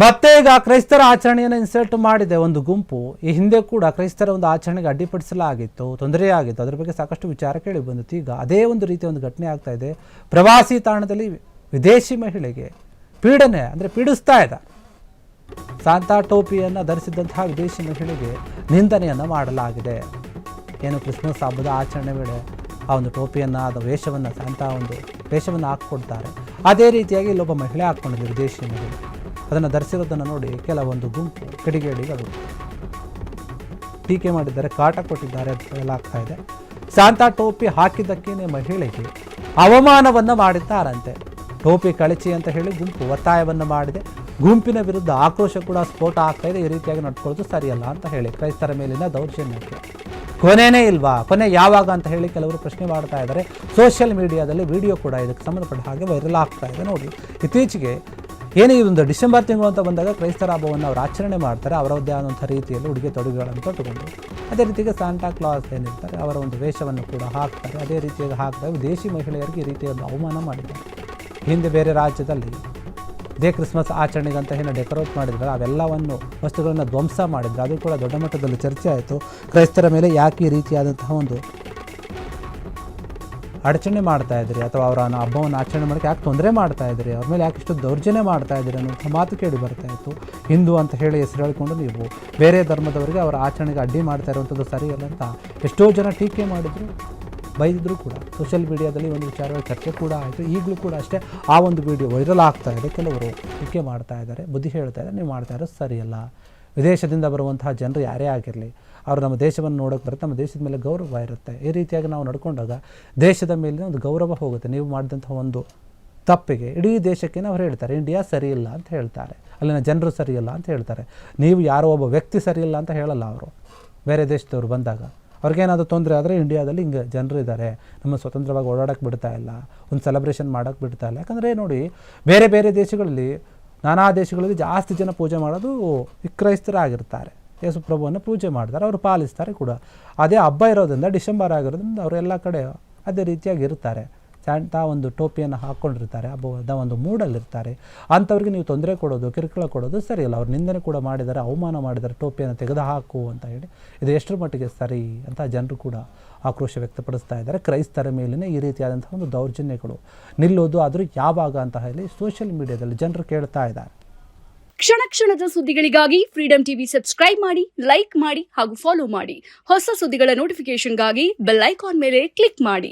ಮತ್ತೆ ಈಗ ಕ್ರೈಸ್ತರ ಆಚರಣೆಯನ್ನು ಇನ್ಸಲ್ಟ್ ಮಾಡಿದೆ ಒಂದು ಗುಂಪು. ಈ ಹಿಂದೆ ಕೂಡ ಕ್ರೈಸ್ತರ ಒಂದು ಆಚರಣೆಗೆ ಅಡ್ಡಿಪಡಿಸಲಾಗಿತ್ತು, ತೊಂದರೆಯಾಗಿತ್ತು. ಅದರ ಬಗ್ಗೆ ಸಾಕಷ್ಟು ವಿಚಾರ ಕೇಳಿ ಬಂದಿತ್ತು. ಈಗ ಅದೇ ಒಂದು ರೀತಿಯ ಒಂದು ಘಟನೆ ಆಗ್ತಾ ಇದೆ. ಪ್ರವಾಸಿ ತಾಣದಲ್ಲಿ ವಿದೇಶಿ ಮಹಿಳೆಗೆ ಪೀಡನೆ ಅಂದರೆ ಪೀಡಿಸ್ತಾ ಇದ್ದ ಸಾಂತಾ ಟೋಪಿಯನ್ನು ಧರಿಸಿದಂತಹ ವಿದೇಶಿ ಮಹಿಳೆಗೆ ನಿಂದನೆಯನ್ನು ಮಾಡಲಾಗಿದೆ. ಏನು ಕ್ರಿಸ್ಮಸ್ ಹಬ್ಬದ ಆಚರಣೆ ವೇಳೆ ಆ ಒಂದು ಟೋಪಿಯನ್ನು, ಅದು ವೇಷವನ್ನು, ಸಾಂತಾ ಒಂದು ವೇಷವನ್ನು ಹಾಕ್ಕೊಡ್ತಾರೆ. ಅದೇ ರೀತಿಯಾಗಿ ಇಲ್ಲೊಬ್ಬ ಮಹಿಳೆ ಹಾಕ್ಕೊಂಡಿದ್ದೆ, ವಿದೇಶಿ ಮಹಿಳೆ. ಅದನ್ನು ಧರಿಸಿರೋದನ್ನು ನೋಡಿ ಕೆಲವೊಂದು ಗುಂಪು ಕಿಡಿಗೇಡಿಗಳು ಟೀಕೆ ಮಾಡಿದ್ದಾರೆ, ಕಾಟ ಕೊಟ್ಟಿದ್ದಾರೆ ಅಂತ ಹೇಳಲಾಗ್ತಾ ಇದೆ. ಸಾಂತಾ ಟೋಪಿ ಹಾಕಿದ್ದಕ್ಕೇನೆ ಮಹಿಳೆಗೆ ಅವಮಾನವನ್ನು ಮಾಡಿದ್ದಾರಂತೆ. ಟೋಪಿ ಕಳಚಿ ಅಂತ ಹೇಳಿ ಗುಂಪು ಒತ್ತಾಯವನ್ನು ಮಾಡಿದೆ. ಗುಂಪಿನ ವಿರುದ್ಧ ಆಕ್ರೋಶ ಕೂಡ ಸ್ಫೋಟ ಆಗ್ತಾ ಇದೆ. ಈ ರೀತಿಯಾಗಿ ನಡ್ಕೊಳ್ಳೋದು ಸರಿಯಲ್ಲ ಅಂತ ಹೇಳಿ ಕ್ರೈಸ್ತರ ಮೇಲಿನ ದೌರ್ಜನ್ಯಕ್ಕೆ ಕೊನೆಯೇ ಇಲ್ವಾ, ಕೊನೆ ಯಾವಾಗ ಅಂತ ಹೇಳಿ ಕೆಲವರು ಪ್ರಶ್ನೆ ಮಾಡ್ತಾ ಇದ್ದಾರೆ. ಸೋಷಿಯಲ್ ಮೀಡಿಯಾದಲ್ಲಿ ವಿಡಿಯೋ ಕೂಡ ಇದಕ್ಕೆ ಸಂಬಂಧಪಟ್ಟ ಹಾಗೆ ವೈರಲ್ ಆಗ್ತಾ ಇದೆ. ನೋಡಿ, ಇತ್ತೀಚೆಗೆ ಏನೇ ಇದೊಂದು ಡಿಸೆಂಬರ್ ತಿಂಗಳು ಅಂತ ಬಂದಾಗ ಕ್ರೈಸ್ತರ ಹಬ್ಬವನ್ನು ಅವರು ಆಚರಣೆ ಮಾಡ್ತಾರೆ. ಅವರದ್ದೇ ಆದಂಥ ರೀತಿಯಲ್ಲಿ ಉಡುಗೆ ತೊಡುಗೆಗಳನ್ನು ತೊಟ್ಟುಕೊಂಡು. ಅದೇ ರೀತಿಗೆ ಸಾಂಟಾ ಕ್ಲಾಸ್ ಏನಿರ್ತಾರೆ ಅವರ ಒಂದು ವೇಷವನ್ನು ಕೂಡ ಹಾಕ್ತಾರೆ. ಅದೇ ರೀತಿಯಾಗಿ ಹಾಕ್ತಾರೆ. ವಿದೇಶಿ ಮಹಿಳೆಯರಿಗೆ ಈ ರೀತಿಯ ಒಂದು ಅವಮಾನ ಮಾಡಿದ್ದಾರೆ. ಹಿಂದೆ ಬೇರೆ ರಾಜ್ಯದಲ್ಲಿ ಇದೇ ಕ್ರಿಸ್ಮಸ್ ಆಚರಣೆಗಂತ ಏನು ಡೆಕೋರೇಟ್ ಮಾಡಿದ್ರು, ಅವೆಲ್ಲವನ್ನು ವಸ್ತುಗಳನ್ನು ಧ್ವಂಸ ಮಾಡಿದ್ರು. ಅದು ಕೂಡ ದೊಡ್ಡ ಮಟ್ಟದಲ್ಲಿ ಚರ್ಚೆ ಆಯಿತು. ಕ್ರೈಸ್ತರ ಮೇಲೆ ಯಾಕೆ ಈ ರೀತಿಯಾದಂತಹ ಒಂದು ಅಡಚಣೆ ಮಾಡ್ತಾ ಇದ್ರಿ, ಅಥವಾ ಅವರ ಹಬ್ಬವನ್ನು ಆಚರಣೆ ಮಾಡೋಕ್ಕೆ ಯಾಕೆ ತೊಂದರೆ ಮಾಡ್ತಾ ಇದ್ರಿ, ಅವ್ರ ಮೇಲೆ ಯಾಕೆ ಇಷ್ಟು ದೌರ್ಜನ್ಯ ಮಾಡ್ತಾ ಇದ್ದೀರಿ ಅನ್ನೋಂಥ ಮಾತು ಕೇಳಿ ಬರ್ತಾ ಇತ್ತು. ಹಿಂದೂ ಅಂತ ಹೇಳಿ ಹೆಸರು ಹೇಳಿಕೊಂಡು ನೀವು ಬೇರೆ ಧರ್ಮದವರಿಗೆ ಅವರ ಆಚರಣೆಗೆ ಅಡ್ಡಿ ಮಾಡ್ತಾ ಇರುವಂಥದ್ದು ಸರಿಯಲ್ಲ ಅಂತ ಎಷ್ಟೋ ಜನ ಟೀಕೆ ಮಾಡಿದರು, ಬೈದಿದ್ರು ಕೂಡ. ಸೋಷಿಯಲ್ ಮೀಡಿಯಾದಲ್ಲಿ ಒಂದು ವಿಚಾರವಾಗಿ ಚರ್ಚೆ ಕೂಡ ಆಯಿತು. ಈಗಲೂ ಕೂಡ ಅಷ್ಟೇ ಆ ಒಂದು ವಿಡಿಯೋ ವೈರಲ್ ಆಗ್ತಾ ಇದೆ. ಕೆಲವರು ಟೀಕೆ ಮಾಡ್ತಾ ಇದ್ದಾರೆ, ಬುದ್ಧಿ ಹೇಳ್ತಾ ಇದ್ದಾರೆ, ನೀವು ಮಾಡ್ತಾ ಇರೋದು ಸರಿಯಲ್ಲ. ವಿದೇಶದಿಂದ ಬರುವಂತಹ ಜನರು ಯಾರೇ ಆಗಿರಲಿ, ಅವರು ನಮ್ಮ ದೇಶವನ್ನು ನೋಡೋಕ್ಕೆ ಬರುತ್ತೆ, ನಮ್ಮ ದೇಶದ ಮೇಲೆ ಗೌರವ ಇರುತ್ತೆ. ಈ ರೀತಿಯಾಗಿ ನಾವು ನಡ್ಕೊಂಡಾಗ ದೇಶದ ಮೇಲಿನ ಒಂದು ಗೌರವ ಹೋಗುತ್ತೆ. ನೀವು ಮಾಡಿದಂಥ ಒಂದು ತಪ್ಪಿಗೆ ಇಡೀ ದೇಶಕ್ಕೆ ಅವ್ರು ಹೇಳ್ತಾರೆ ಇಂಡಿಯಾ ಸರಿಯಿಲ್ಲ ಅಂತ ಹೇಳ್ತಾರೆ, ಅಲ್ಲಿನ ಜನರು ಸರಿಯಿಲ್ಲ ಅಂತ ಹೇಳ್ತಾರೆ. ನೀವು ಯಾರೋ ಒಬ್ಬ ವ್ಯಕ್ತಿ ಸರಿಯಿಲ್ಲ ಅಂತ ಹೇಳಲ್ಲ. ಅವರು ಬೇರೆ ದೇಶದವ್ರು ಬಂದಾಗ ಅವ್ರಿಗೇನಾದರೂ ತೊಂದರೆ ಆದರೆ ಇಂಡಿಯಾದಲ್ಲಿ ಹಿಂಗೆ ಜನರು ಇದ್ದಾರೆ, ನಮ್ಮ ಸ್ವತಂತ್ರವಾಗಿ ಓಡಾಡೋಕ್ಕೆ ಬಿಡ್ತಾ ಇಲ್ಲ, ಒಂದು ಸೆಲೆಬ್ರೇಷನ್ ಮಾಡೋಕ್ಕೆ ಬಿಡ್ತಾ ಇಲ್ಲ. ಯಾಕಂದರೆ ನೋಡಿ, ಬೇರೆ ಬೇರೆ ದೇಶಗಳಲ್ಲಿ, ನಾನಾ ದೇಶಗಳಲ್ಲಿ ಜಾಸ್ತಿ ಜನ ಪೂಜೆ ಮಾಡೋದು ಕ್ರೈಸ್ತರಾಗಿರ್ತಾರೆ. ಯೇಸು ಪ್ರಭುವನ್ನು ಪೂಜೆ ಮಾಡ್ತಾರೆ, ಅವರು ಪಾಲಿಸ್ತಾರೆ ಕೂಡ. ಅದೇ ಹಬ್ಬ ಇರೋದ್ರಿಂದ, ಡಿಸೆಂಬರ್ ಆಗಿರೋದ್ರಿಂದ ಅವರೆಲ್ಲ ಕಡೆ ಅದೇ ರೀತಿಯಾಗಿ ಇರ್ತಾರೆ. ಸಾಂಟಾ ಒಂದು ಟೋಪಿಯನ್ನು ಹಾಕ್ಕೊಂಡಿರ್ತಾರೆ, ಹಬ್ಬದ ಒಂದು ಮೂಡಲ್ಲಿರ್ತಾರೆ. ಅಂಥವ್ರಿಗೆ ನೀವು ತೊಂದರೆ ಕೊಡೋದು, ಕಿರುಕುಳ ಕೊಡೋದು ಸರಿಯಲ್ಲ. ಅವ್ರು ನಿಂದನೆ ಕೂಡ ಮಾಡಿದ್ದಾರೆ, ಅವಮಾನ ಮಾಡಿದ್ದಾರೆ, ಟೋಪಿಯನ್ನು ತೆಗೆದು ಹಾಕು ಅಂತ ಹೇಳಿ. ಇದು ಎಷ್ಟರ ಮಟ್ಟಿಗೆ ಸರಿ ಅಂತ ಜನರು ಕೂಡ ಆಕ್ರೋಶ ವ್ಯಕ್ತಪಡಿಸ್ತಾ ಇದ್ದಾರೆ. ಕ್ರೈಸ್ತರ ಮೇಲಿನ ಈ ರೀತಿಯಾದಂಥ ಒಂದು ದೌರ್ಜನ್ಯಗಳು ನಿಲ್ಲೋದು ಆದರೂ ಯಾವಾಗ ಅಂತ ಹೇಳಿ ಸೋಷಿಯಲ್ ಮೀಡಿಯಾದಲ್ಲಿ ಜನರು ಕೇಳ್ತಾ ಇದ್ದಾರೆ. ಕ್ಷಣ ಕ್ಷಣದ ಸುದ್ದಿಗಳಿಗಾಗಿ ಫ್ರೀಡಂ ಟಿವಿ ಸಬ್ಸ್ಕ್ರೈಬ್ ಮಾಡಿ, ಲೈಕ್ ಮಾಡಿ ಹಾಗೂ ಫಾಲೋ ಮಾಡಿ. ಹೊಸ ಸುದ್ದಿಗಳ ನೋಟಿಫಿಕೇಶನ್ಗಾಗಿ ಬೆಲ್ ಐಕಾನ್ ಮೇಲೆ ಕ್ಲಿಕ್ ಮಾಡಿ.